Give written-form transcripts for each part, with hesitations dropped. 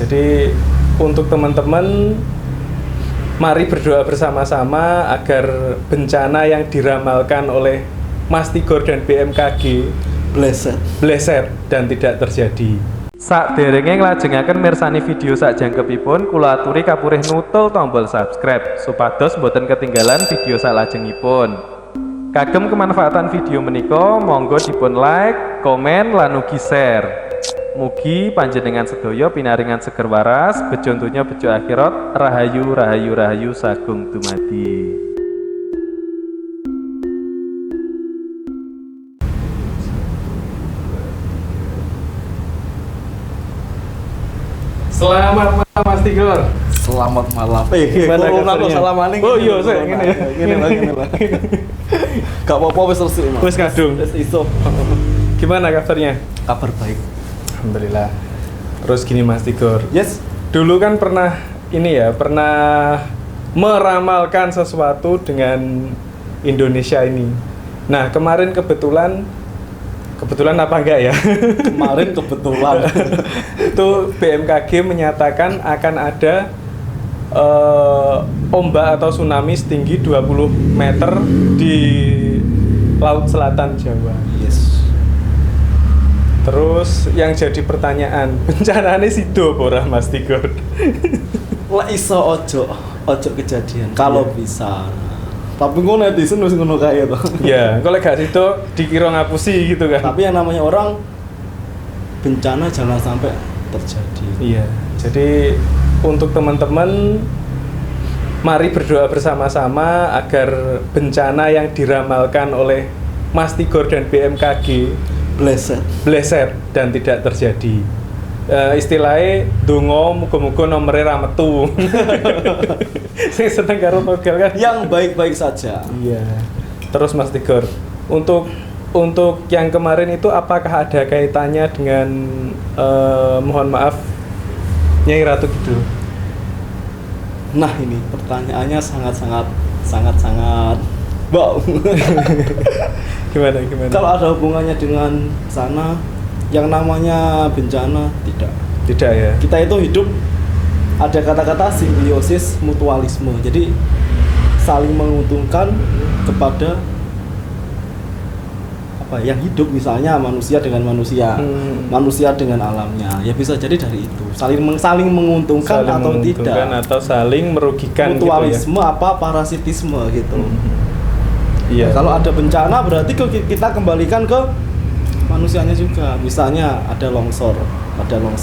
Jadi untuk teman-teman, mari berdoa bersama-sama agar bencana yang diramalkan oleh Mas Tigor dan BMKG bleset dan tidak terjadi. Saderenge nglajengaken mirsani video sakjangkepipun, kula aturi kapurih nutul tombol subscribe supados boten ketinggalan video salajengipun. Kagem kemanfaatan video menika, monggo dipun like, komen, lan ugi share. Mugi panjenengan sedaya pinaringan seger waras, bejo donya bejo akhirat, rahayu rahayu rahayu sagung dumadi. Selamat malam Mas Tigor. Selamat malam. Gimana kabarnya? Oh iya, saya ngene lah. Gak apa-apa wis resik, Mas. Wis kadung. Wis iso. Gimana kabarnya? Kabar baik. Alhamdulillah. Terus gini Mas Tigor. Yes. Dulu kan pernah meramalkan sesuatu dengan Indonesia ini. Nah, kemarin kebetulan apa enggak ya? Kemarin kebetulan itu BMKG menyatakan akan ada ombak atau tsunami setinggi 20 meter di Laut Selatan Jawa. Yes. Terus yang jadi pertanyaan, bencananya sido ora Mas Tigor? Lah iso ojo kejadian kalau bisa. Tapi ngono netizen wis ngono kae to. Ya, kalau gak sido dikira ngapusi gitu kan. Tapi yang namanya orang bencana jangan sampai terjadi. Iya. Jadi untuk teman-teman, mari berdoa bersama-sama agar bencana yang diramalkan oleh Mas Tigor dan BMKG bleset dan tidak terjadi. Istilahnya dongo muga-muga nomere ra metu. Sing seneng karo togel kan Yang baik-baik saja. iya. Terus Mas Tigor, untuk yang kemarin itu apakah ada kaitannya dengan mohon maaf Nyai Ratu Kidul? Nah, ini pertanyaannya sangat wow. Gimana? Kalau ada hubungannya dengan sana, yang namanya bencana Tidak ya. kita itu hidup ada kata-kata simbiosis mutualisme, jadi saling menguntungkan kepada apa yang hidup, misalnya manusia dengan manusia, manusia dengan alamnya, ya bisa jadi dari itu saling menguntungkan atau tidak, atau saling merugikan mutualisme gitu ya? apa parasitisme gitu. Iya. Nah, kalau ada bencana berarti kita kembalikan ke manusianya juga. Misalnya ada longsor.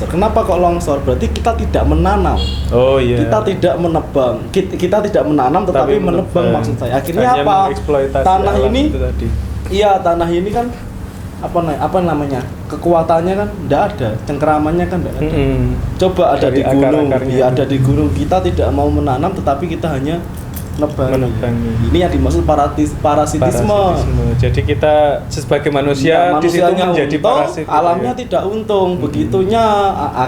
Kenapa kok longsor? Berarti kita tidak menanam. Oh iya. Kita tidak menebang. Kita tidak menanam tetapi menebang maksud saya. Akhirnya hanya apa? Tanah ini tadi. Iya, tanah ini kan apa namanya? Kekuatannya kan enggak ada, cengkeramannya kan enggak ada. Coba ada dari di gunung. akar-akarnya. Ada di gunung, kita tidak mau menanam tetapi kita hanya menebangi. Ini yang dimaksud parasitisme. Jadi kita sebagai manusia di situ menjadi parasit. Alamnya tidak untung. Begitunya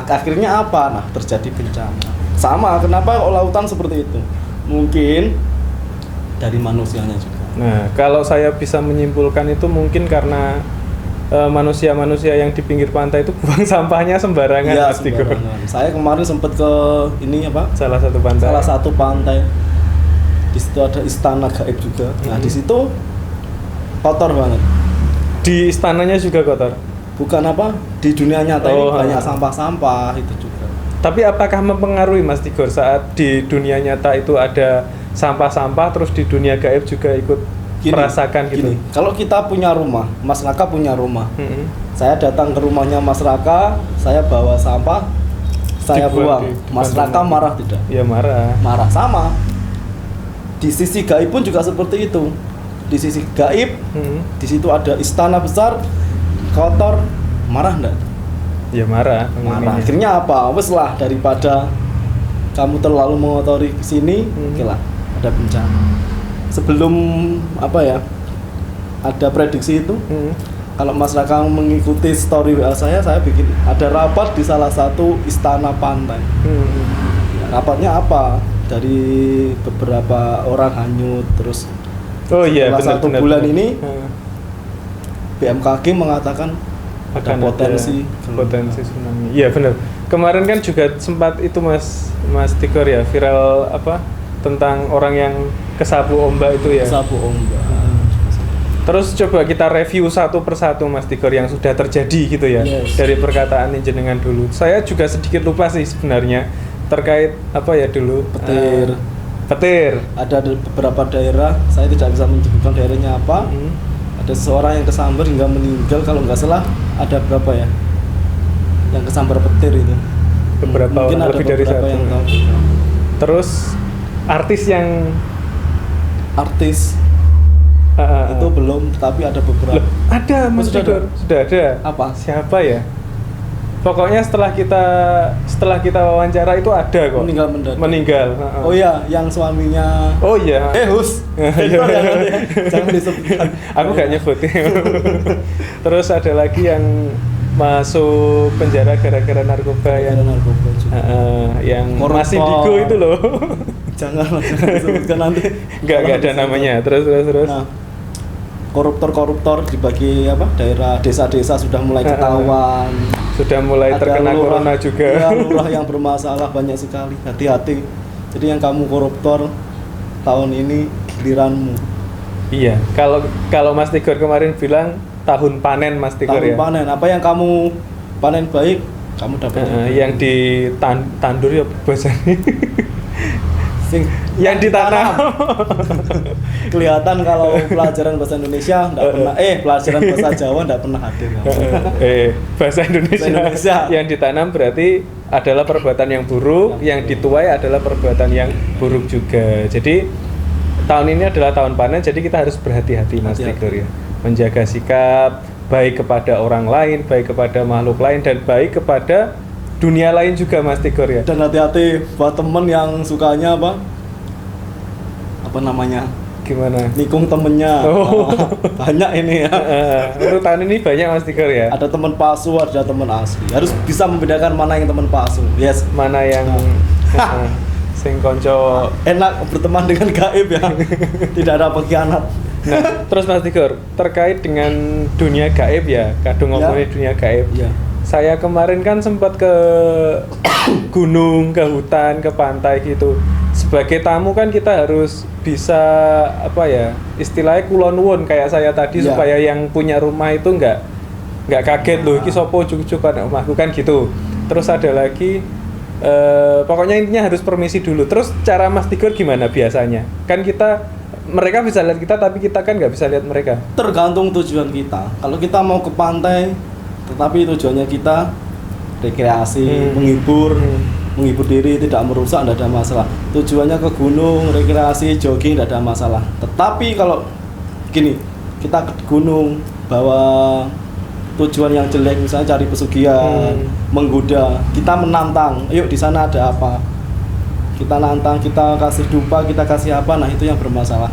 akhirnya apa? Nah, terjadi bencana. Sama, kenapa lautan seperti itu? Mungkin dari manusianya juga. Nah, kalau saya bisa menyimpulkan itu mungkin karena manusia-manusia yang di pinggir pantai itu buang sampahnya sembarangan. Iya, sembarangan. Saya kemarin sempat ke Salah satu pantai. Di situ ada istana gaib juga. Nah, di situ kotor banget. Di istananya juga kotor. Bukan apa? Di dunia nyata ini banyak sampah-sampah itu juga. Tapi apakah mempengaruhi Mas Tigor saat di dunia nyata itu ada sampah-sampah, terus di dunia gaib juga ikut merasakan gitu? Kalau kita punya rumah, Mas Raka punya rumah. Saya datang ke rumahnya Mas Raka, saya bawa sampah, saya buang. Mas Raka marah tidak? Ya marah. Marah sama. Di sisi gaib pun juga seperti itu. Di sisi gaib, di situ ada istana besar, kotor, marah enggak? Ya marah. Marah. Akhirnya apa? Wes lah, daripada kamu terlalu mengotori sini, oke lah, ada bencana. Sebelum ada prediksi itu, kalau Mas Raka mengikuti story WA saya bikin ada rapat di salah satu istana pantai. Rapatnya apa? Dari beberapa orang hanyut, terus setelah satu bulan ini BMKG mengatakan ada potensi tsunami. Iya benar. Kemarin kan juga sempat itu Mas Tigor ya, viral apa tentang orang yang kesapu ombak itu ya. Kesapu ombak. Terus coba kita review satu persatu Mas Tigor yang sudah terjadi gitu ya. Yes. Dari perkataan jenengan dulu. Saya juga sedikit lupa sih sebenarnya terkait apa ya dulu. Petir. Petir. Ada beberapa daerah, saya tidak bisa menyebutkan daerahnya apa. Ada seseorang yang kesambar hingga meninggal, kalau nggak salah ada berapa ya? Yang kesambar petir itu. Beberapa mungkin ada lebih dari beberapa satu. yang tahu. Terus artis yang itu belum, tapi ada beberapa. Loh, ada Mas Tigor, sudah ada. Apa? Siapa ya? Pokoknya setelah kita wawancara itu ada kok. Meninggal mendadak. Meninggal. Oh iya, yang suaminya. Oh iya. Hus. Sensor ya nanti ya. Jangan disebutkan. Aku gak nyebut. Terus ada lagi yang masuk penjara gara-gara narkoba yang yang masih digo itu loh. Jangan disebutkan nanti. Enggak ada namanya. Terus. Nah, koruptor dibagi apa? Daerah desa-desa sudah mulai ketahuan. Sudah mulai Ada terkena lurah, corona juga. Ya, lurah yang bermasalah banyak sekali. Hati-hati. Jadi yang kamu koruptor tahun ini giliranmu. Iya, kalau Mas Tigor kemarin bilang tahun panen Mas Tigor ya. Tahun panen. Apa yang kamu panen baik, kamu dapat. Yang ditandur ya bahasanya. Yang ditanam. Kelihatan kalau pelajaran bahasa Indonesia enggak pernah pelajaran bahasa Jawa enggak pernah hadir. Bahasa Indonesia. Yang ditanam berarti adalah perbuatan yang buruk, yang dituai adalah perbuatan yang buruk juga. Jadi tahun ini adalah tahun panen, jadi kita harus berhati-hati Mas Tigor ya. Menjaga sikap baik kepada orang lain, baik kepada makhluk lain, dan baik kepada dunia lain juga Mas Tigor ya. Dan hati-hati buat temen yang sukanya apa namanya? Gimana? Nikung temennya. Banyak ini ya. Menurut tahun ini banyak Mas Tigor ya. Ada teman palsu, ada teman asli. Harus bisa membedakan mana yang teman palsu. Yes. Mana yang sing konco enak berteman dengan gaib ya. Tidak ada pengkhianat. Nah, terus Mas Tigor, terkait dengan dunia gaib ya, kadang ngomongin dunia gaib. Ya. Saya kemarin kan sempat ke gunung, ke hutan, ke pantai gitu. Sebagai tamu kan kita harus bisa apa ya, istilahnya kulon nuwun kayak saya tadi supaya yang punya rumah itu nggak kaget loh, iki sopo cucu kan omahku kan gitu. Terus ada lagi pokoknya intinya harus permisi dulu. Terus cara Mas Tigor gimana biasanya? Kan mereka bisa lihat kita tapi kita kan nggak bisa lihat mereka. Tergantung tujuan kita. Kalau kita mau ke pantai tetapi tujuannya kita rekreasi, menghibur diri, tidak merusak, tidak ada masalah. Tujuannya ke gunung, rekreasi, jogging, tidak ada masalah. Tetapi kalau gini, kita ke gunung bawa tujuan yang jelek, misalnya cari pesugihan, menggoda, kita menantang, yuk di sana ada apa? Kita nantang, kita kasih dupa, kita kasih apa? Nah itu yang bermasalah.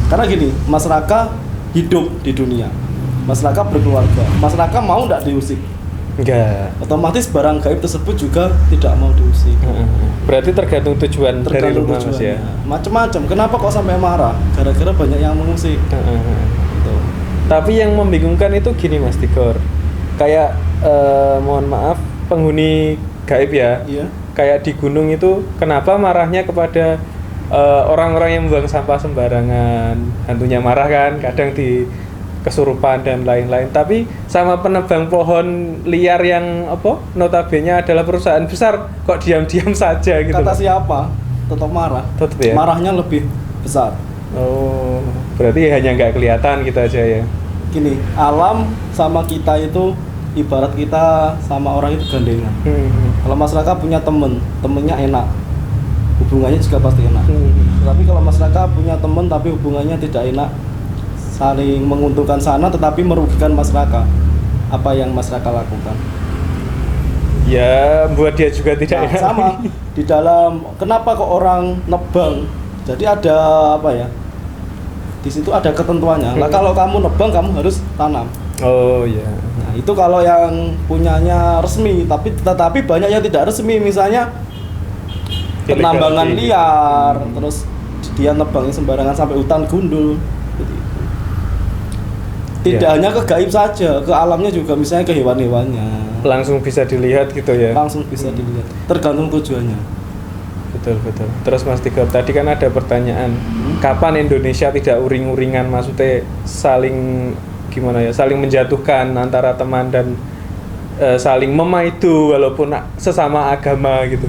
Karena gini, masyarakat hidup di dunia. Masyarakat berkeluarga, masyarakat mau tidak diusik? Enggak. Otomatis barang gaib tersebut juga tidak mau diusik. Berarti tergantung tujuan dari rumah Mas ya? Macam-macam, kenapa kok sampai marah? Gara-gara banyak yang mengusik. Gitu. Tapi yang membingungkan itu gini Mas Tigor, kayak mohon maaf penghuni gaib ya, kayak di gunung itu kenapa marahnya kepada orang-orang yang membuang sampah sembarangan, hantunya marah kan, kadang di kesurupan dan lain-lain. Tapi sama penebang pohon liar yang notabene adalah perusahaan besar kok diam-diam saja gitu. Kata siapa? Tetap marah. Tetap ya. Marahnya lebih besar. Oh, berarti hanya nggak kelihatan gitu aja ya. Gini, alam sama kita itu ibarat kita sama orang itu gandengan. Kalau masyarakat punya temennya enak, hubungannya juga pasti enak. Tapi kalau masyarakat punya teman tapi hubungannya tidak enak, saling menguntungkan sana tetapi merugikan masyarakat, apa yang masyarakat lakukan? Ya, buat dia juga tidak enak. Sama di dalam, kenapa kok orang nebang? Jadi ada apa ya? Di situ ada ketentuannya. Nah, kalau kamu nebang kamu harus tanam. Oh iya. Nah, itu kalau yang punyanya resmi, tetapi banyak yang tidak resmi, misalnya penambangan liar, terus dia nebangnya sembarangan sampai hutan gundul. Tidak hanya ke gaib saja, ke alamnya juga, misalnya ke hewan-hewannya. Langsung bisa dilihat gitu ya. Langsung bisa dilihat. Tergantung tujuannya. Betul. Terus Mas Tigor, tadi kan ada pertanyaan, kapan Indonesia tidak uring-uringan, maksudnya saling gimana ya, saling menjatuhkan antara teman dan saling memaidu walaupun sesama agama gitu.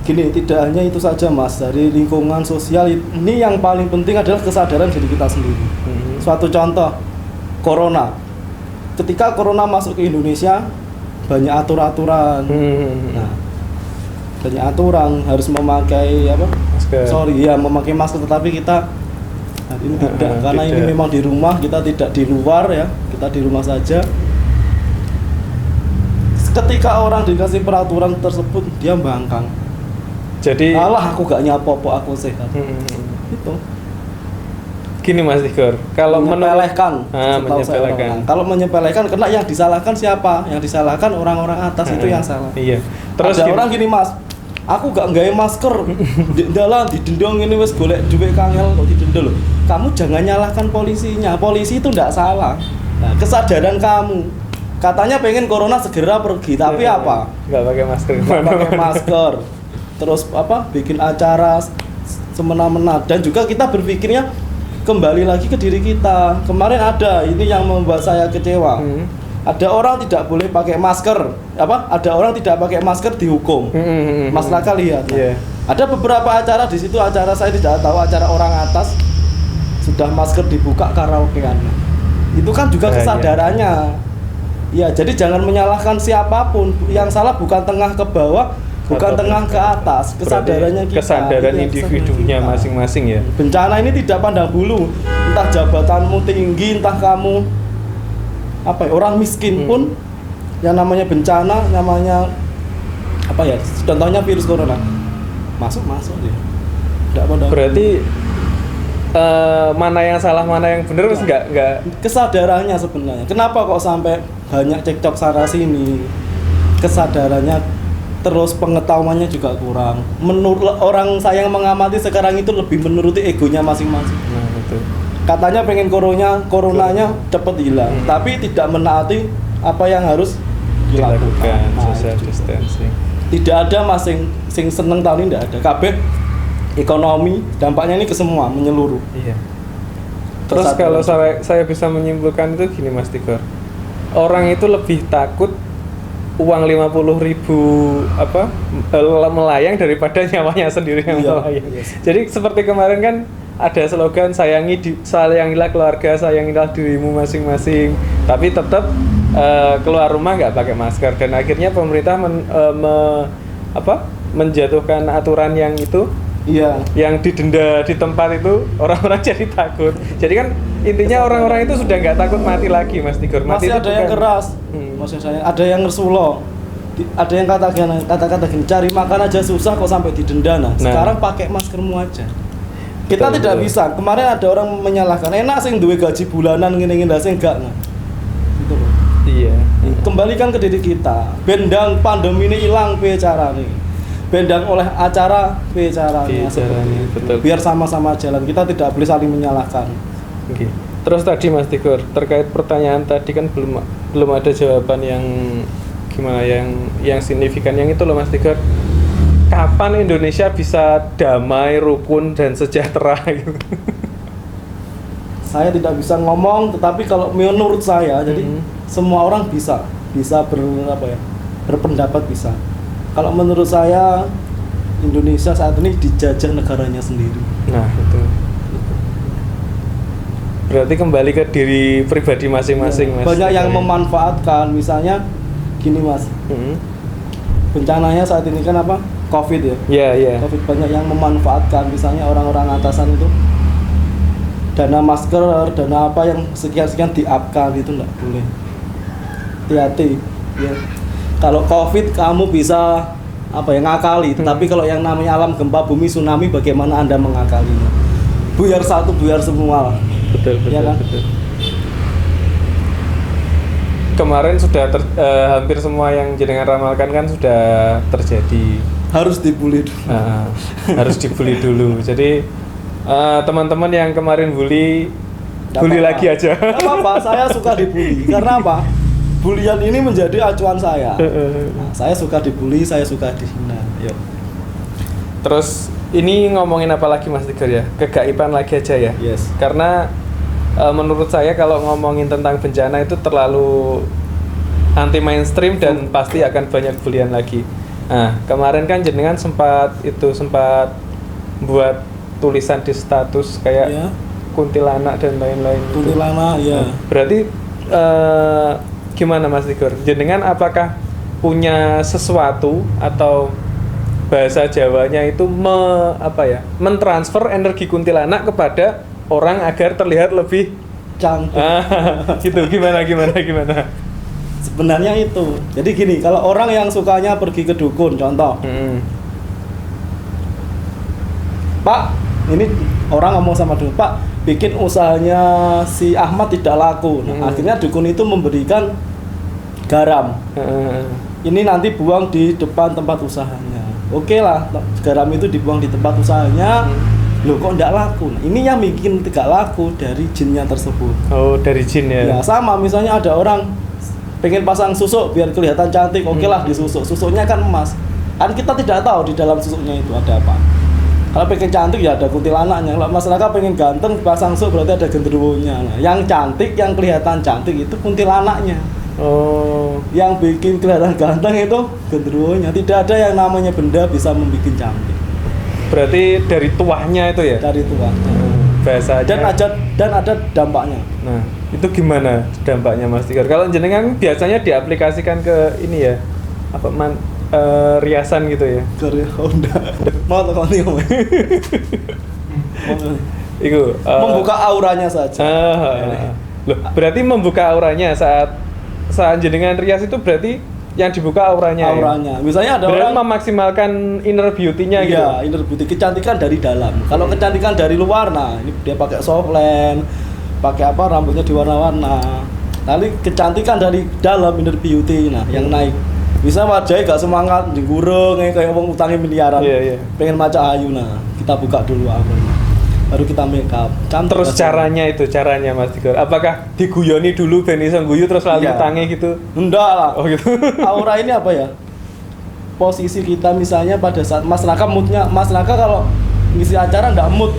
Gini, tidak hanya itu saja Mas, dari lingkungan sosial ini yang paling penting adalah kesadaran diri kita sendiri. Suatu contoh, corona. Ketika corona masuk ke Indonesia, banyak aturan. Nah, banyak aturan, harus memakai apa? Masker. Memakai masker, tetapi kita hari ini tidak, karena ini memang di rumah, kita tidak di luar ya, kita di rumah saja. Ketika orang dikasih peraturan tersebut, dia bangkang. Jadi alah, aku gak nyapo-po, aku sehat. Itu. Gini Mas Tigor, kalau menyepelekan, kalau menyepelekan, kena yang disalahkan siapa? Yang disalahkan orang-orang atas, itu yang salah. Iya. Terus ada orang gini Mas, aku gak nggawe masker, dalam didendong ini wes golek duit kangel kok didenda loh. Kamu jangan nyalahkan polisinya, polisi itu ndak salah. Nah, kesadaran kamu, katanya pengen corona segera pergi, tapi apa? Nggak pakai masker. Nggak pakai masker. Terus apa? Bikin acara semena-mena, dan juga kita berpikirnya kembali lagi ke diri kita. Kemarin ada ini yang membuat saya kecewa. Ada orang tidak boleh pakai masker, ada orang tidak pakai masker dihukum. Mas Raka lihat. Ada beberapa acara di situ, acara saya tidak tahu, acara orang atas sudah masker dibuka karaokean. Itu kan juga kesadarannya. Ya, jadi jangan menyalahkan siapapun. Yang salah bukan tengah ke bawah, bukan tengah ke atas, kesadarannya kita. Kesadaran individunya masing-masing ya. Bencana ini tidak pandang bulu, entah jabatanmu tinggi, entah kamu orang miskin pun, yang namanya bencana, namanya contohnya virus corona, masuk dia. Tidak pandang. Berarti mana yang salah, mana yang benar, terus nggak kesadarannya sebenarnya. Kenapa kok sampai banyak cekcok sana sini? Kesadarannya, terus pengetahuannya juga kurang. Menurut orang saya yang mengamati sekarang itu lebih menuruti egonya masing-masing. Nah, betul. Katanya pengen coronanya cepat hilang, tapi tidak menaati apa yang harus dilakukan. Social distancing. Tidak ada sing seneng tahun ini, tidak ada. Kabeh ekonomi dampaknya ini ke semua, menyeluruh. Iya. Terus kalau saya bisa menyimpulkan itu gini Mas Tigor, orang itu lebih takut uang 50.000 melayang daripada nyawanya sendiri yang melayang. Jadi seperti kemarin kan ada slogan sayangilah keluarga, sayangilah dirimu masing-masing, tapi tetap keluar rumah nggak pakai masker, dan akhirnya pemerintah menjatuhkan aturan yang itu. Iya. Yang didenda di tempat itu, orang-orang jadi takut. Jadi kan intinya orang-orang itu sudah nggak takut mati lagi, Mas Tigor. Masih ada yang keras. Maksud saya, ada yang ngersulo. Ada yang kata-kata gini, cari makan aja susah kok sampai didenda. Nah, sekarang pakai maskermu aja. Kita tidak bisa. Kemarin ada orang menyalahkan, enak sing duwe gaji bulanan ngene-ngene sing enggak. Gitu loh. Iya. Kembalikan ke diri kita. Bendang pandemi ini hilang piye carane? Bendang oleh acara caranya betul. Biar sama-sama jalan, kita tidak boleh saling menyalahkan. Oke. Terus tadi Mas Tigor, terkait pertanyaan tadi kan belum ada jawaban yang gimana, yang signifikan, yang itu loh Mas Tigor. Kapan Indonesia bisa damai, rukun dan sejahtera gitu? Saya tidak bisa ngomong, tetapi kalau menurut saya jadi semua orang bisa berpendapat bisa. Kalau menurut saya, Indonesia saat ini dijajah negaranya sendiri. Nah, itu. Berarti kembali ke diri pribadi masing-masing, Mas. Banyak yang memanfaatkan, misalnya gini Mas. Bencananya saat ini kan Covid ya? Iya. Covid, banyak yang memanfaatkan, misalnya orang-orang atasan itu dana masker, dana apa yang sekian-sekian di-up-kan, itu enggak boleh. Hati-hati ya. Kalau Covid kamu bisa ngakali, tapi kalau yang namanya alam gempa bumi, tsunami, bagaimana Anda mengakalinya? Buyar satu, buyar semua. Betul. Ya kan? Betul. Kemarin sudah hampir semua yang jenengan ramalkan kan sudah terjadi. Harus dibully dulu. Harus dibully dulu. Jadi teman-teman yang kemarin bully Bully lagi aja. Nggak apa-apa, saya suka dibully. Karena apa? Bulian ini menjadi acuan saya. Nah, saya suka dibully, saya suka dihina. Yuk. Terus ini ngomongin apa lagi Mas Tigor ya? Kegaiban lagi aja ya? Yes. Karena menurut saya kalau ngomongin tentang bencana itu terlalu anti mainstream dan pasti akan banyak bulian lagi. Nah, kemarin kan jenengan sempat buat tulisan di status kayak kuntilanak dan lain-lain. Kuntilanak, ya. Berarti gimana Mas Tigor? Jenengan apakah punya sesuatu atau bahasa Jawanya itu mentransfer energi kuntilanak kepada orang agar terlihat lebih cantik? Gitu. Gimana? Sebenarnya itu. Jadi gini, kalau orang yang sukanya pergi ke dukun, contoh. Pak, ini orang ngomong sama dukun, Pak, bikin usahanya si Ahmad tidak laku. Nah, akhirnya dukun itu memberikan garam. Ini nanti buang di depan tempat usahanya. Oke lah, garam itu dibuang di tempat usahanya. Loh kok tidak laku? Nah, ini yang bikin tidak laku dari jinnya tersebut. Oh, dari jin ya? Ya sama, misalnya ada orang pengen pasang susuk biar kelihatan cantik, oke lah disusuk. Susuknya kan emas. Kan kita tidak tahu di dalam susuknya itu ada apa. Kalau pengen cantik ya ada kuntilanaknya. Kalau masyarakat pengen ganteng pasang susuk berarti ada genderuwonya. Nah, yang cantik, yang kelihatan cantik itu kuntilanaknya. Oh. Yang bikin kelihatan ganteng itu genderuwonya. Tidak ada yang namanya benda bisa membuat cantik. Berarti dari tuahnya itu ya? Dari tuahnya. Bahasanya. Dan ada dampaknya. Nah, itu gimana dampaknya Mas Tigor? Kalau jenengan biasanya diaplikasikan ke ini ya, riasan gitu ya? Ke Honda. Mau atau kau ngomong? Itu membuka auranya saja. Loh, berarti membuka auranya saat jenengan rias itu berarti yang dibuka auranya. Ya? Misalnya ada orang memaksimalkan inner beauty-nya gitu. Iya, inner beauty, kecantikan dari dalam. Kalau kecantikan dari luar, nah ini dia pakai softland, pakai apa, rambutnya diwarna-warna. Tapi kecantikan dari dalam inner beauty, nah yang naik. Bisa wajahnya gak semangat, digurung kayak wong utangnya miliaran. Pengen maca ayu, nah kita buka dulu auranya. Baru kita make up. Terus caranya Mas Tigor, apakah diguyoni dulu ben iso guyu terus lalu tangi gitu? Enggak lah. Oh gitu. Aura ini apa ya? Posisi kita misalnya pada saat masyarakat moodnya, masyarakat kalau ngisi acara enggak mood.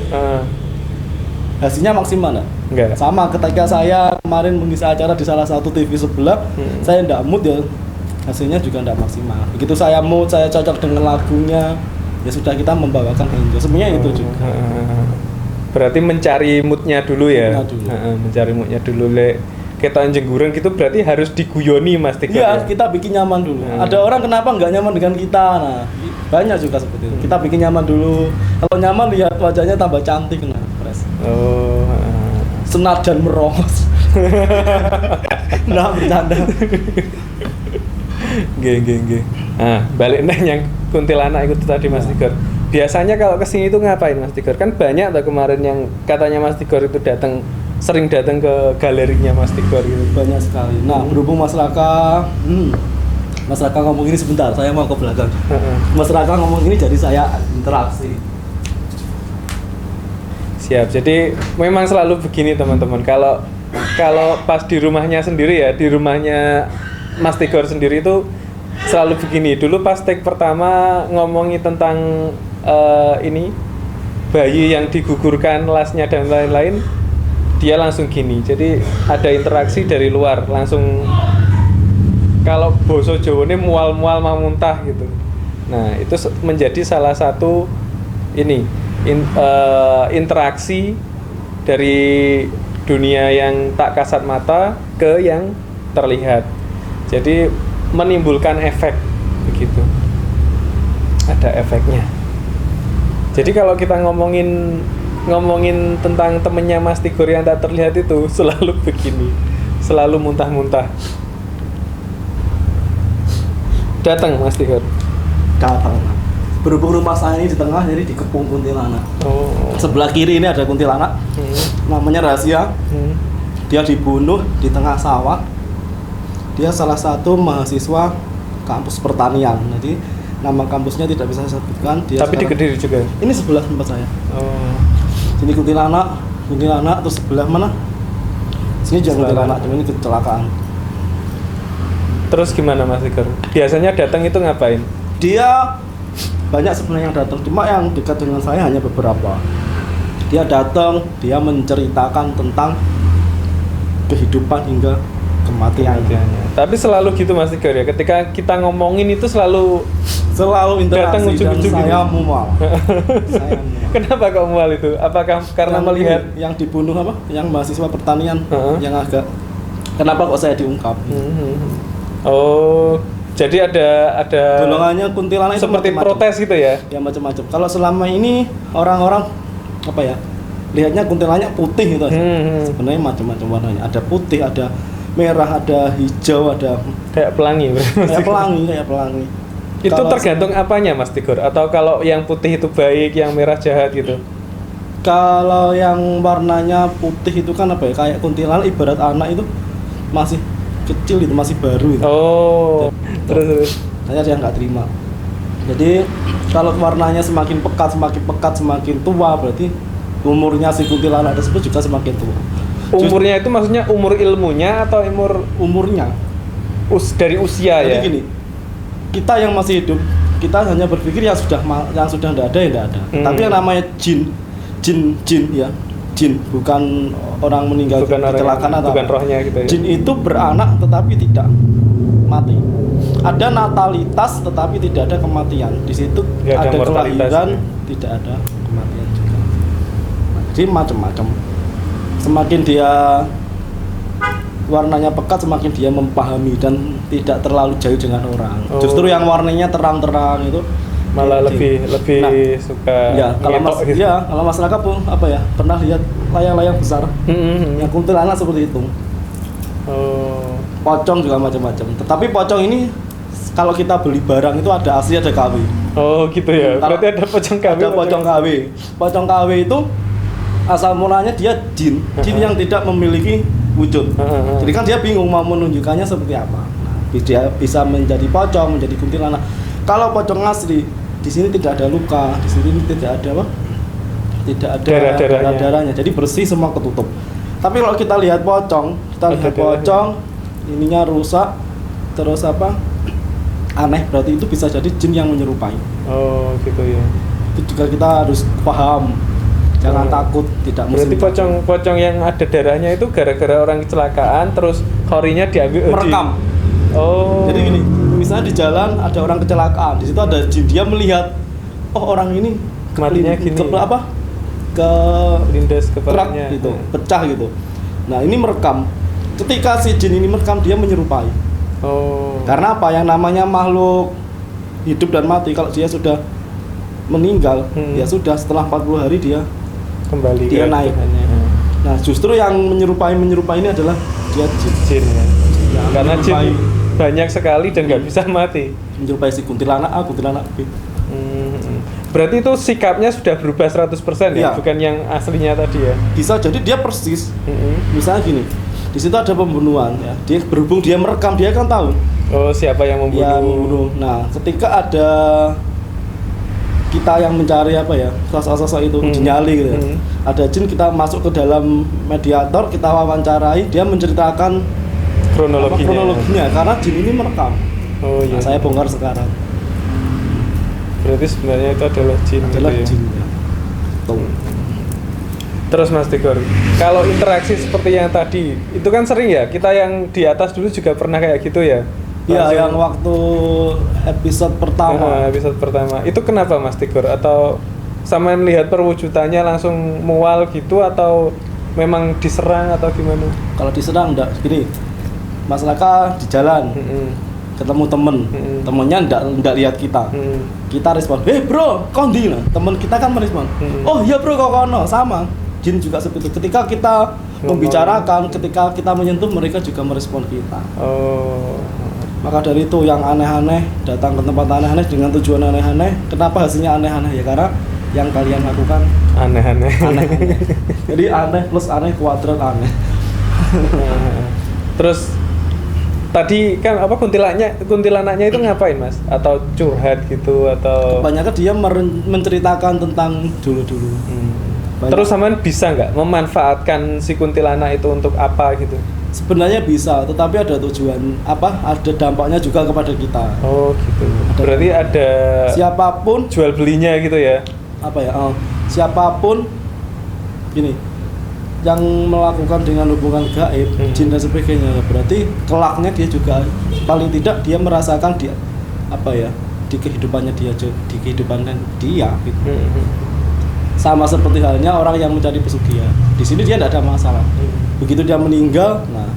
Hasilnya maksimal enggak? Sama ketika saya kemarin mengisi acara di salah satu TV sebelah, saya enggak mood ya, hasilnya juga enggak maksimal. Begitu saya mood, saya cocok dengan lagunya, ya sudah kita membawakan enjoy. Sebenarnya itu juga. Berarti mencari moodnya dulu ya? Mencari moodnya dulu. Kita jenggureng gitu berarti harus diguyoni Mas Tigor. Iya, kita bikin nyaman dulu. Ada orang kenapa nggak nyaman dengan kita? Nah, banyak juga seperti itu. Kita bikin nyaman dulu. Kalau nyaman lihat wajahnya tambah cantik, nah, fresh. Oh. Senat dan merongos. Nah, bercanda. Geng. Nah, balik yang kuntilanak itu tadi Mas Tigor. Biasanya kalau kesini itu ngapain Mas Tigor? Kan banyak tuh kemarin yang katanya Mas Tigor itu sering datang ke galerinya Mas Tigor gitu. Banyak sekali. Nah, berhubung masyarakat ngomong ini sebentar, saya mau ke belakang. Masyarakat ngomong ini jadi saya interaksi. Siap. Jadi memang selalu begini teman-teman. Kalau pas di rumahnya sendiri ya, di rumahnya Mas Tigor sendiri itu selalu begini. Dulu pas take pertama ngomongin tentang ini bayi yang digugurkan lasnya dan lain-lain, dia langsung gini. Jadi ada interaksi dari luar langsung. Kalau boso Jawane mual-mual mau muntah gitu. Nah itu menjadi salah satu interaksi dari dunia yang tak kasat mata ke yang terlihat. Jadi menimbulkan efek begitu. Ada efeknya. Jadi kalau kita ngomongin tentang temennya Mas Tigor yang tak terlihat itu selalu begini, selalu muntah-muntah. Datang Mas Tigor. Datang. Berhubung rumah saya ini di tengah, jadi dikepung kuntilanak. Oh. Sebelah kiri ini ada kuntilanak, namanya Rahasia. Dia dibunuh di tengah sawah. Dia salah satu mahasiswa kampus pertanian. Jadi nama kampusnya tidak bisa saya sebutkan. Tapi di Kediri juga? Ini sebelah tempat saya. Oh. Sini kuntilanak, terus sebelah mana? Sini jangan kuntilanak, cuma ini kecelakaan. Terus gimana Mas Tigor? Biasanya datang itu ngapain? Dia banyak sebenarnya yang datang, cuma yang dekat dengan saya hanya beberapa. Dia datang, dia menceritakan tentang kehidupan hingga kematiannya. Tapi selalu gitu Mas Tigor ya, ketika kita ngomongin itu selalu interaksi dan saya mual. Kenapa kok mual itu? Apakah karena melihat yang dibunuh apa? Yang mahasiswa pertanian yang agak kenapa kok saya diungkap? Oh, jadi ada golongannya kuntilanak itu seperti macam-macam. protes gitu ya? Ya macam-macam. Kalau selama ini orang-orang apa ya? Lihatnya kuntilanaknya putih gitu. Sebenarnya macam-macam warnanya. Ada putih, ada merah, ada hijau, ada kayak pelangi. Kayak pelangi. Itu Kalau tergantung apanya Mas Tigor? Atau kalau yang putih itu baik, yang merah jahat gitu? Kalau yang warnanya putih itu kan apa ya? Kayak kuntilanak ibarat anak itu masih kecil itu, masih baru itu. Oh. Terus. Saya nggak terima. Jadi kalau warnanya semakin pekat, semakin tua, berarti umurnya si kuntilanak tersebut juga semakin tua. Umurnya itu maksudnya umur ilmunya atau umurnya? Dari usia. Jadi ya? Gini, kita yang masih hidup, kita hanya berpikir yang sudah tidak ada ya tidak ada. Tapi yang namanya jin ya, jin bukan orang meninggal kecelakaan atau bukan rohnya gitu ya. Jin itu beranak tetapi tidak mati. Ada natalitas tetapi tidak ada kematian. Di situ ada kelahiran, tidak ada kematian juga. Jadi macam-macam. Semakin dia warnanya pekat, semakin dia memahami dan tidak terlalu jauh dengan orang. Justru yang warnanya terang-terang itu malah lebih suka ya. Kalau gitu. kalau masyarakat pun apa ya, pernah lihat layang-layang besar yang kuntilanak seperti itu. Pocong juga macam-macam. Tetapi pocong ini kalau kita beli barang itu ada asli, ada KW. Oh gitu ya. Berarti ada pocong KW. Ada pocong KW. Pocong KW itu asal mulanya dia jin yang tidak memiliki wujud. Jadi kan dia bingung mau menunjukkannya seperti apa. Dia bisa menjadi pocong, menjadi kuntilanak. Kalau pocong asli, di sini tidak ada luka, di sini tidak ada apa? Tidak ada darah-darahnya. Jadi bersih, semua ketutup. Tapi kalau kita lihat pocong, ininya rusak, terus apa? Aneh, berarti itu bisa jadi jin yang menyerupai. Oh, gitu ya. Itu juga kita harus paham. Jangan takut, tidak mesti. Berarti pocong yang ada darahnya itu gara-gara orang kecelakaan, terus horinya diambil merekam. Oh. Jadi gini, misalnya di jalan ada orang kecelakaan, di situ ada jin, dia melihat, oh orang ini matinya gini. Lindas kepalanya gitu, pecah gitu. Nah ini merekam. Ketika si jin ini merekam, dia menyerupai. Oh. Karena apa? Yang namanya makhluk hidup dan mati, kalau dia sudah meninggal, ya sudah, setelah 40 hari dia kembali, dia naik. Nah justru yang menyerupai ini adalah dia jin ya. Karena jin banyak sekali dan nggak bisa mati. Menyerupai si kuntilanak A, kuntilanak B. Berarti itu sikapnya sudah berubah 100% ya, bukan yang aslinya tadi ya? Bisa jadi dia persis. Misalnya gini, di situ ada pembunuhan ya. Dia berhubung dia merekam, dia kan tahu. Oh, siapa yang membunuh? Nah, ketika ada kita yang mencari apa ya, sosok-sosok itu dinyali gitu ya. Ada jin, kita masuk ke dalam mediator, kita wawancarai, dia menceritakan kronologinya karena jin ini merekam. Oh iya. Nah, saya bongkar sekarang. Berarti sebenarnya itu adalah jin. Jin ya. Terus Mas Tigor, kalau interaksi seperti yang tadi, itu kan sering ya, kita yang di atas dulu juga pernah kayak gitu ya? Iya, yang waktu episode pertama. Episode pertama. Itu kenapa Mas Tigor? Atau sama melihat perwujudannya langsung mual gitu, atau memang diserang atau gimana? Kalau diserang enggak, gini. Masyarakat di jalan, ketemu temennya enggak lihat kita. Kita respon, bro, kondi lah. Temen kita kan merespon, oh iya bro, kok kono, sama. Jin juga seperti itu. Ketika kita membicarakan, ketika kita menyentuh, mereka juga merespon kita. Oh. Maka dari itu yang aneh-aneh, datang ke tempat aneh-aneh dengan tujuan aneh-aneh. Kenapa hasilnya aneh-aneh? Ya karena yang kalian lakukan aneh-aneh. Jadi aneh plus aneh kuadrat aneh. Terus tadi kan apa, kuntilanaknya itu ngapain Mas? Atau curhat gitu atau? Kebanyakan dia menceritakan tentang dulu-dulu. Terus sampean bisa nggak memanfaatkan si kuntilanak itu untuk apa gitu? Sebenarnya bisa, tetapi ada tujuan apa? Ada dampaknya juga kepada kita. Oh gitu. Berarti ada siapapun jual belinya gitu ya? Apa ya? Siapapun gini yang melakukan dengan hubungan gaib, jin dan sebagainya, berarti kelaknya dia juga paling tidak dia merasakan dia apa ya di kehidupannya dia, di kehidupan dia gitu. Sama seperti halnya orang yang mencari pesugihan. Di sini dia tidak ada masalah. Begitu dia meninggal, nah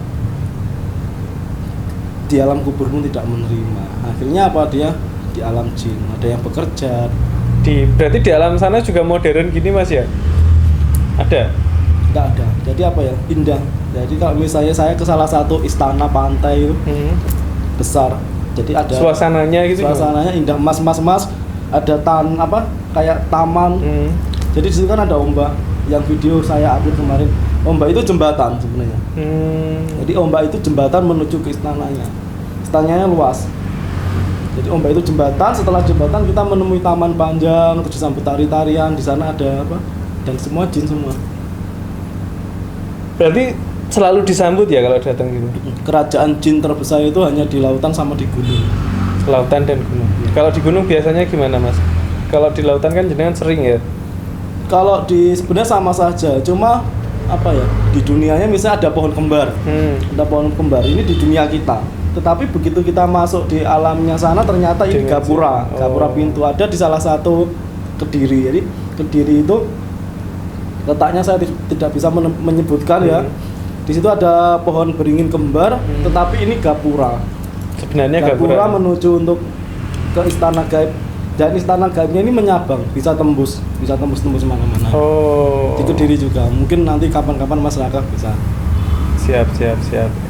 di alam kubur pun tidak menerima. Akhirnya apa, dia di alam jin, ada yang bekerja. Berarti di alam sana juga modern gini Mas ya? Ada? Tidak ada. Jadi apa ya, indah. Jadi kalau misalnya saya ke salah satu istana pantai itu besar. Jadi ada suasananya gitu. Suasananya indah, mas, ada kayak taman. Jadi di situ kan ada ombak. Yang video saya upload kemarin, ombak itu jembatan sebenarnya. Jadi ombak itu jembatan menuju ke istananya. Istananya luas. Jadi ombak itu jembatan. Setelah jembatan kita menemui taman panjang, terus disambut tari-tarian. Di sana ada apa? Dan semua jin semua. Berarti selalu disambut ya kalau datang gitu? Kerajaan jin terbesar itu hanya di lautan sama di gunung. Lautan dan gunung. Kalau di gunung biasanya gimana Mas? Kalau di lautan kan jenengan sering ya? Kalau sebenarnya sama saja, cuma apa ya, di dunianya misalnya ada pohon kembar, ada pohon kembar ini di dunia kita. Tetapi begitu kita masuk di alamnya sana, ternyata ini gapura pintu ada di salah satu Kediri. Jadi Kediri itu letaknya saya tidak bisa menyebutkan ya. Di situ ada pohon beringin kembar, tetapi ini gapura. Sebenarnya gapura menuju untuk ke istana gaib. Dan istana gaibnya ini menyabang, bisa tembus mana-mana. Oh. Di Kediri juga. Mungkin nanti kapan-kapan Mas Raka bisa. Siap.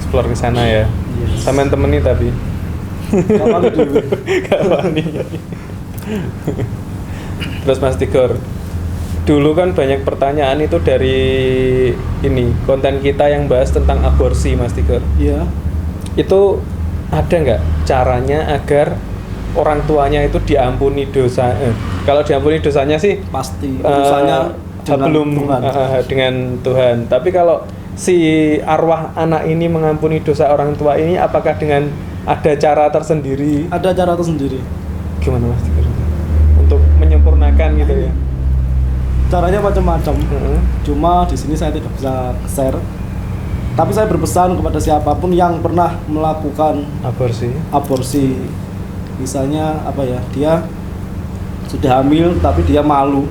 Explore ke sana ya. Yes. Sampean temeni tapi. Kapan dulu? Kapan nih? Terus Mas Tigor, dulu kan banyak pertanyaan itu dari ini konten kita yang bahas tentang aborsi Mas Tigor. Iya. Itu ada nggak caranya agar orang tuanya itu diampuni dosa? Kalau diampuni dosanya sih pasti dosanya dengan Tuhan. Tapi kalau si arwah anak ini mengampuni dosa orang tua ini, apakah dengan ada cara tersendiri? Ada cara tersendiri. Gimana Mas Tigor? Untuk menyempurnakan gitu ya? Caranya macam-macam. Cuma di sini saya tidak bisa share. Tapi saya berpesan kepada siapapun yang pernah melakukan aborsi. Misalnya apa ya, dia sudah hamil tapi dia malu,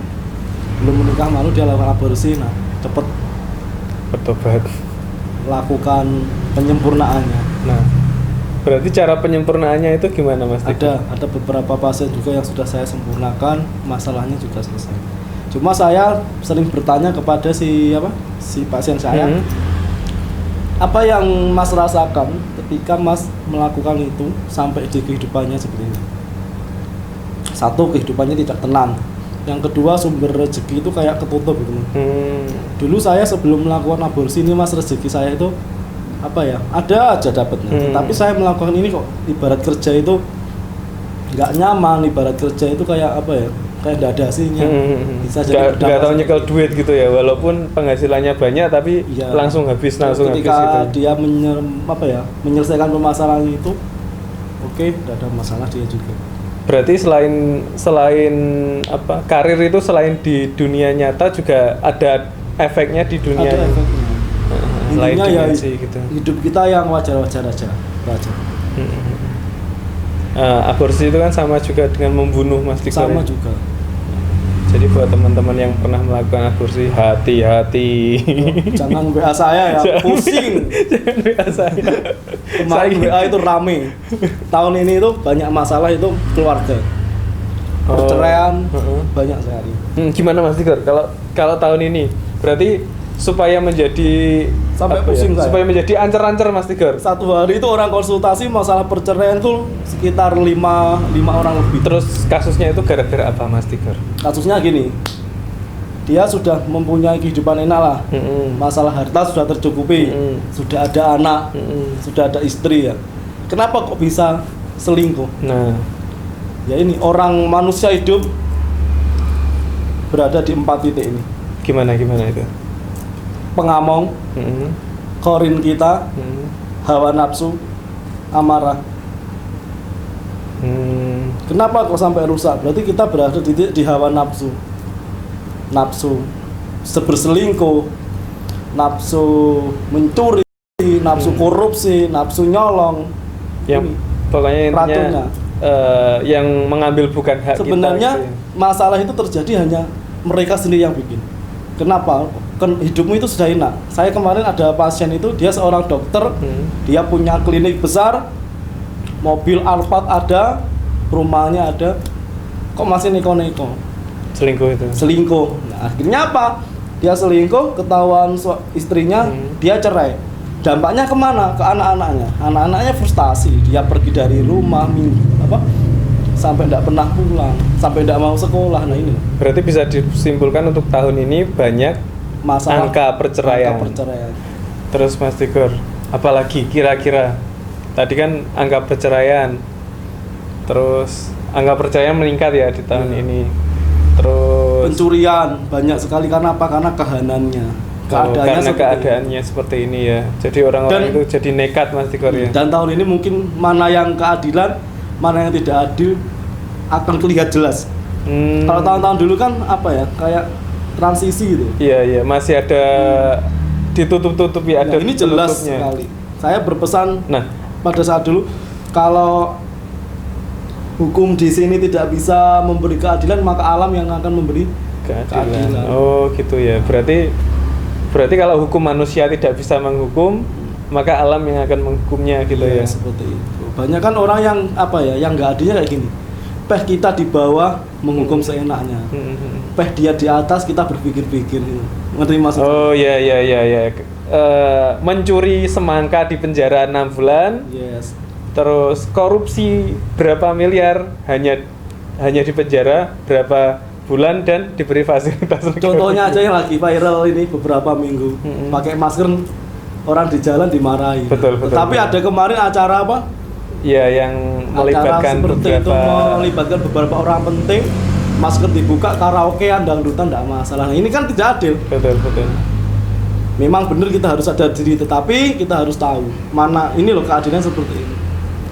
belum menikah, malu, dia lakukan aborsi. Nah, cepet bertobat, lakukan penyempurnaannya. Nah, berarti cara penyempurnaannya itu gimana Mas? Ada beberapa pasien juga yang sudah saya sempurnakan, masalahnya juga selesai. Cuma saya sering bertanya kepada si pasien saya, apa yang Mas rasakan ketika Mas melakukan itu sampai di kehidupannya seperti ini? Satu, kehidupannya tidak tenang. Yang kedua, sumber rezeki itu kayak ketutup gitu. Dulu saya sebelum melakukan aborsi ini Mas, rezeki saya itu apa ya, ada aja dapatnya. Tapi saya melakukan ini kok ibarat kerja itu nggak nyaman, ibarat kerja itu kayak apa ya, kayak nggak ada hasilnya. Bisa jadi nggak tahu nyekel duit gitu ya, walaupun penghasilannya banyak tapi ya, langsung habis ketika dia menyelesaikan permasalahan itu, oke, nggak ada masalah dia juga. Berarti selain apa, karir itu selain di dunia nyata juga ada efeknya di dunia. Ada efeknya. Intinya ya gitu. Hidup kita yang wajar-wajar aja. Aborsi itu kan sama juga dengan membunuh Mas Tigor. Sama juga. Jadi buat teman-teman yang pernah melakukan aborsi, hati-hati. Jangan WA saya ya, pusing. Jangan WA saya. Kemarin WA itu rame. Tahun ini itu banyak masalah itu keluarga. Perceraian banyak sekali. Gimana Mas Tigor? Kalau tahun ini berarti supaya menjadi sampai pusing supaya menjadi ancer-ancer Mas Tigor. Satu hari itu orang konsultasi masalah perceraian tuh sekitar 5 orang lebih. Terus kasusnya itu gara-gara apa Mas Tigor? Kasusnya gini, dia sudah mempunyai kehidupan enak lah, masalah harta sudah tercukupi, sudah ada anak, sudah ada istri ya. Kenapa kok bisa selingkuh? Nah, ya ini orang manusia hidup berada di 4 titik ini. Gimana itu? Pengamong, korin kita, hawa nafsu, amarah. Kenapa kok sampai rusak? Berarti kita berada di hawa nafsu. Nafsu berselingkuh, nafsu mencuri, nafsu korupsi, nafsu nyolong. Yang pokoknya intinya yang mengambil bukan hak sebenarnya kita. Masalah itu terjadi hanya mereka sendiri yang bikin. Kenapa? Kan hidupmu itu sudah enak. Saya kemarin ada pasien itu, dia seorang dokter, dia punya klinik besar, mobil Alphard ada, rumahnya ada, kok masih neko-neko? Selingkuh. Nah, akhirnya apa? Dia selingkuh, ketahuan istrinya, dia cerai. Dampaknya kemana? Ke anak-anaknya. Anak-anaknya frustasi. Dia pergi dari rumah, sampai tidak pernah pulang, sampai tidak mau sekolah. Nah ini. Berarti bisa disimpulkan untuk tahun ini banyak masalah angka perceraian. Terus Mas Tigor, apalagi kira-kira? Tadi kan angka perceraian. Terus angka perceraian meningkat ya di tahun ini. Terus pencurian banyak sekali, karena apa? Karena kehanannya. Keadaannya seperti ini ya. Jadi orang-orang itu jadi nekat Mas Tigor ya. Dan tahun ini mungkin mana yang keadilan, mana yang tidak adil akan terlihat jelas. Kalau tahun-tahun dulu kan kayak transisi gitu. Iya, masih ada ditutup-tutupi, ada. Ini jelas sekali. Saya berpesan pada saat dulu, kalau hukum di sini tidak bisa memberi keadilan, maka alam yang akan memberi keadilan. Oh, gitu ya. Berarti kalau hukum manusia tidak bisa menghukum, maka alam yang akan menghukumnya gitu ya. Seperti itu. Banyak kan orang yang yang nggak adilnya kayak gini. Kita di bawah menghukum seenaknya. Dia di atas, kita berpikir-pikir. Ngerti maksudnya? Oh iya. Mencuri semangka di penjara 6 bulan. Yes. Terus korupsi berapa miliar hanya di penjara berapa bulan dan diberi fasilitas. Contohnya aja yang lagi viral ini beberapa minggu, pakai masker, orang di jalan dimarahi. Betul. Tapi ada kemarin acara apa? Ya, yang melibatkan beberapa orang penting, masker dibuka, karaokean, dangdutan, tidak masalah. Nah, ini kan tidak adil. Betul. Memang benar kita harus sadar diri, tetapi kita harus tahu mana ini loh keadilan seperti ini.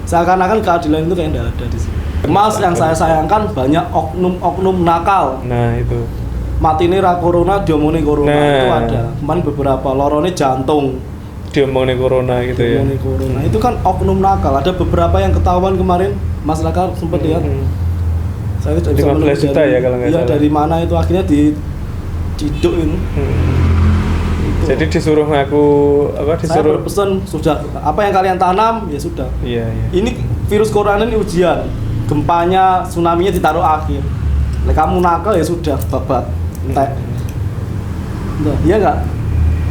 Seakan-akan keadilan itu kayak tidak ada di sini. Mas, yang saya sayangkan banyak oknum nakal. Nah itu. Mati ini corona, diomongin corona itu ada. Kemarin beberapa lorone jantung. Diomongin corona gitu ya. Diomongin corona itu kan oknum nakal. Ada beberapa yang ketahuan kemarin, Mas Raka sempat lihat. Saya 15 juta ya kalau nggak salah. Dari mana itu akhirnya diciduk ini. Jadi disuruh ngaku Saya berpesan sudah apa yang kalian tanam ya sudah. Iya. Ini virus corona ini ujian. Gempanya, tsunami-nya ditaruh akhir. Kamu nakal ya sudah babat. Iya nggak?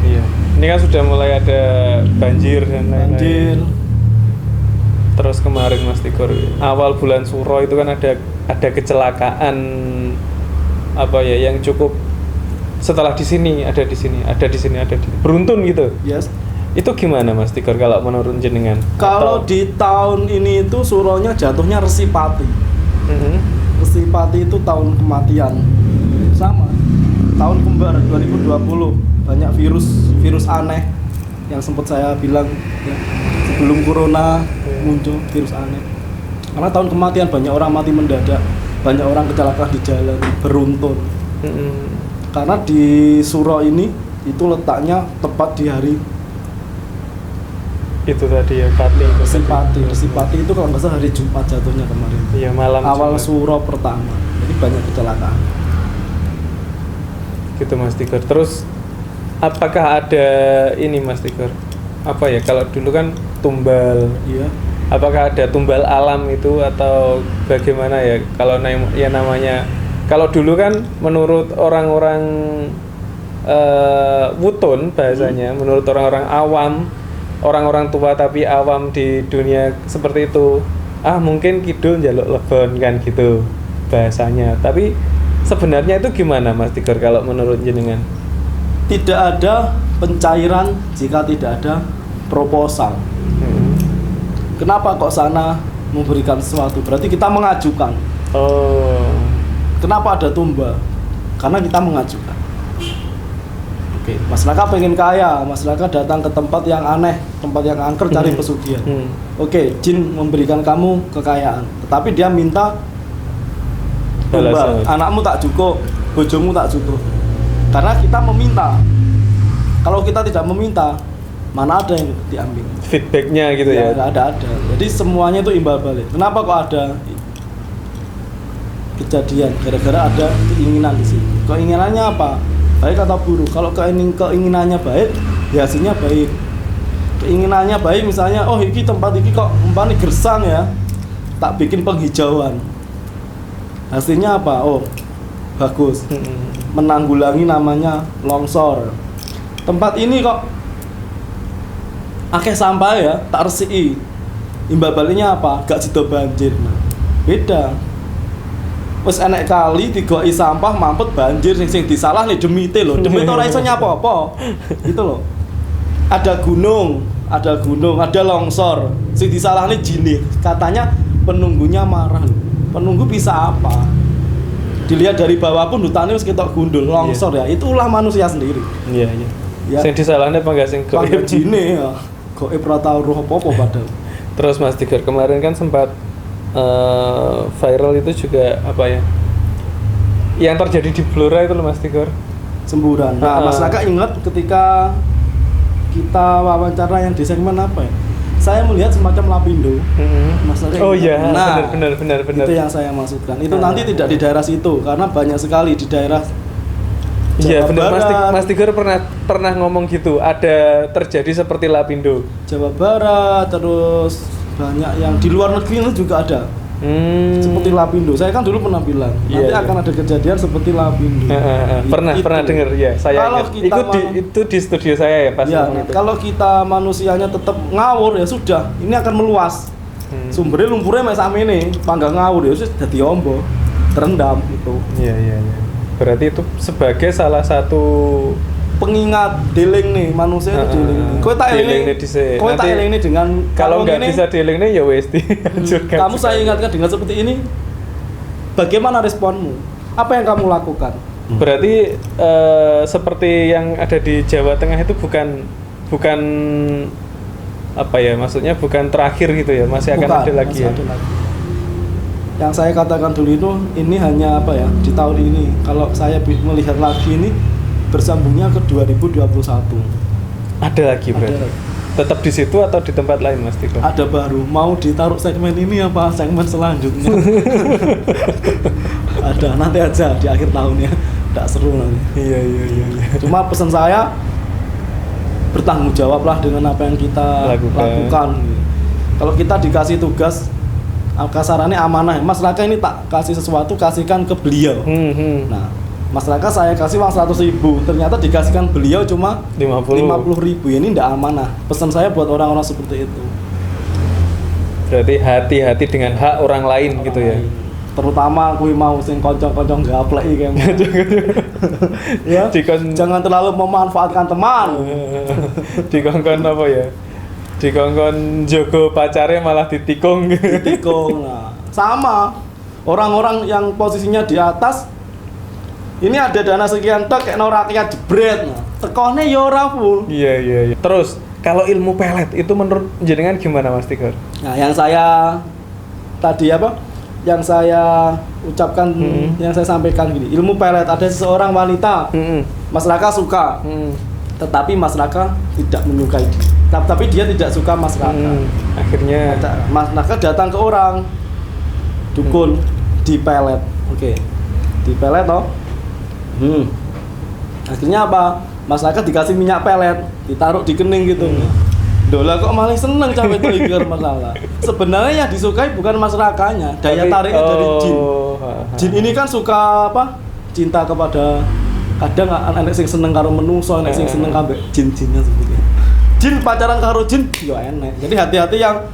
Iya. Ini kan sudah mulai ada banjir dan lain-lain. Terus kemarin Mas Tigor, awal bulan Suro itu kan ada kecelakaan yang cukup. Setelah di sini, ada di sini, beruntun gitu. Yes. Itu gimana Mas Tigor kalau menurut jenengan? Kalau di tahun ini itu suronya jatuhnya Resipati. Resipati itu tahun kematian. Sama. Tahun kembar 2020 banyak virus aneh yang sempat saya bilang ya, sebelum corona muncul virus aneh. Karena tahun kematian banyak orang mati mendadak, banyak orang kecelakaan di jalan, beruntun. Karena di Suro ini itu letaknya tepat di hari itu tadi ya, Resipati itu kalau nggak salah hari Jumat jatuhnya kemarin. Iya, malam awal Jumat. Suro pertama, jadi banyak kecelakaan. Gitu Mas Tigor. Terus apakah ada ini Mas Tigor? Kalau dulu kan tumbal. Iya. Apakah ada tumbal alam itu atau bagaimana ya? Kalau namanya, kalau dulu kan menurut orang-orang wutun bahasanya, menurut orang-orang awam, orang-orang tua tapi awam di dunia seperti itu, mungkin kidul njaluk lebon kan gitu bahasanya. Tapi sebenarnya itu gimana Mas Tigor kalau menurut jenengan? Tidak ada pencairan jika tidak ada proposal. Kenapa kok sana memberikan sesuatu? Berarti kita mengajukan. Oh. Kenapa ada tumbal? Karena kita mengajukan. Oke, masyarakat pengen kaya, masyarakat datang ke tempat yang aneh, tempat yang angker cari pesugihan. Oke, jin memberikan kamu kekayaan, tetapi dia minta tumbal, anakmu tak cukup, bojomu tak cukup. Karena kita meminta. Kalau kita tidak meminta, mana ada yang diambil? Feedbacknya gitu ya? Nggak ada. Jadi semuanya itu imbal balik. Kenapa kok ada kejadian? Gara-gara ada keinginan di sini. Keinginannya apa? Baik atau buruk? Kalau keinginannya baik, ya hasilnya baik. Keinginannya baik, misalnya, oh ini tempat ini kok umpamanya gersang ya, tak bikin penghijauan. Hasilnya apa? Oh bagus, menanggulangi namanya longsor. Tempat ini kok akeh sampah ya, tak resiki. Imbal baliknya apa? Gak jido banjir. Nah, beda. Wes enek kali digoki sampah mampet banjir sing disalah nih demite lho. Demite ora iso nyapa-apa. Gitu loh. Ada gunung, ada longsor. Sing disalahne jine. Katanya penunggunya marah. Penunggu bisa apa? Dilihat dari bawah pun hutannya wis ketok gundul, longsor ya. Itulah manusia sendiri. Iya. Ya. Sing disalahne apa enggak sing goib jine ya. Goib ora tau roh apa padahal. Terus Mas Tigor kemarin kan sempat viral itu juga apa ya? Yang terjadi di Blora itu loh Mas Tigor. Semburan. Nah, masyarakat ingat ketika kita wawancara yang di segmen apa ya? Saya melihat semacam Lapindo. Masyarakat oh iya, benar. Itu yang saya maksudkan. Itu nanti tidak di daerah situ karena banyak sekali di daerah Iya benar, Mas Tigor pernah ngomong gitu, ada terjadi seperti Lapindo. Jawa Barat, terus banyak yang di luar negeri itu juga ada. Seperti Lapindo. Saya kan dulu pernah bilang, nanti akan ada kejadian seperti Lapindo. Pernah dengar ya, saya itu di studio saya ya pas ya, itu. Kalau kita manusianya tetap ngawur ya sudah, ini akan meluas. Sumbernya lumpurnya mek sakmene, panggang ngawur ya wis dadi ombo, terendam itu. Iya. Berarti itu sebagai salah satu pengingat deling nih manusia itu deling. Kowe tak eling dengan kalau nggak bisa deling nih ya wes dihancurkan. Kamu saya ingatkan dengan seperti ini. Bagaimana responmu? Apa yang kamu lakukan? Berarti seperti yang ada di Jawa Tengah itu bukan apa ya? Maksudnya bukan terakhir gitu ya? Masih akan ada lagi ya? Yang saya katakan dulu itu ini hanya apa ya, di tahun ini kalau saya melihat lagi ini bersambungnya ke 2021 ada lagi berarti tetap di situ atau di tempat lain Mas Tiko? Ada baru, mau ditaruh segmen ini apa segmen selanjutnya? Ada, nanti aja di akhir tahunnya, tidak seru nanti. Iya. Cuma pesan saya bertanggung jawablah dengan apa yang kita lakukan. Kalau kita dikasih tugas kasarannya amanah, Mas Raka ini tak kasih sesuatu, kasihkan ke beliau. Nah, Mas Raka saya kasih uang 100.000, ternyata dikasihkan beliau cuma 50.000. Ini tidak amanah. Pesan saya buat orang-orang seperti itu. Berarti hati-hati dengan hak orang lain gitu ya. Terutama kui mau sing koncong-koncong gaplek iki ya. Jangan terlalu memanfaatkan teman. Dikongkon apa ya? Dikongkon jogo pacarnya malah ditikung. Nah, sama orang-orang yang posisinya di atas ini ada dana sekian tok kayak rakyat jebret. Nah, tekone ya ora full. Iya. Terus kalau ilmu pelet itu menurut jenengan gimana Mas Tigor? Nah, yang saya tadi yang saya ucapkan, yang saya sampaikan gini, ilmu pelet ada seseorang wanita, Mas Raka suka, tetapi Mas Raka tidak menyukai dia. Tapi dia tidak suka Mas Raka. Akhirnya Mas Raka datang ke orang dukun di pelet. Oke. Di pelet toh. Akhirnya apa? Mas Raka dikasih minyak pelet, ditaruh di kening gitu. Dola kok malah seneng cawe itu ikir masalah. Sebenarnya yang disukai bukan Mas Rakanya, daya tariknya dari jin. Jin ini kan suka apa? Cinta kepada, kadang anak sing seneng karo menungso, anak sing seneng ambek jin-jinnya seperti itu. Jin pacaran karo jin, yo enek. Jadi hati-hati yang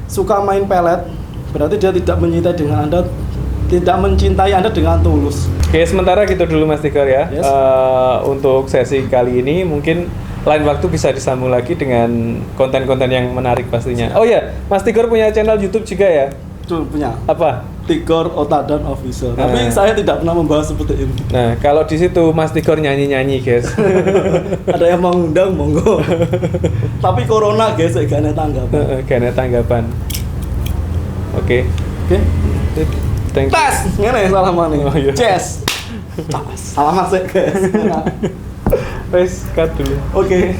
suka main pelet, berarti dia tidak mencintai dengan Anda, tidak mencintai Anda dengan tulus. Oke, sementara gitu dulu Mas Tigor ya. Yes. Untuk sesi kali ini mungkin lain waktu bisa disambung lagi dengan konten-konten yang menarik pastinya. Siap. Oh ya, Mas Tigor punya channel YouTube juga ya? Itu punya. Apa? Tigor Otadan Official. Nah. Tapi saya tidak pernah membahas seperti ini. Nah, kalau di situ Mas Tigor nyanyi-nyanyi, guys. Ada yang mau ngundang monggo. Tapi corona guys, gak ada tanggapan. Gak ada tanggapan. Oke. Oke. Thank you. Tes, ngene salaman nih. Oh, iya. Cheers. Salaman sih guys. Wes, cut dulu. Oke.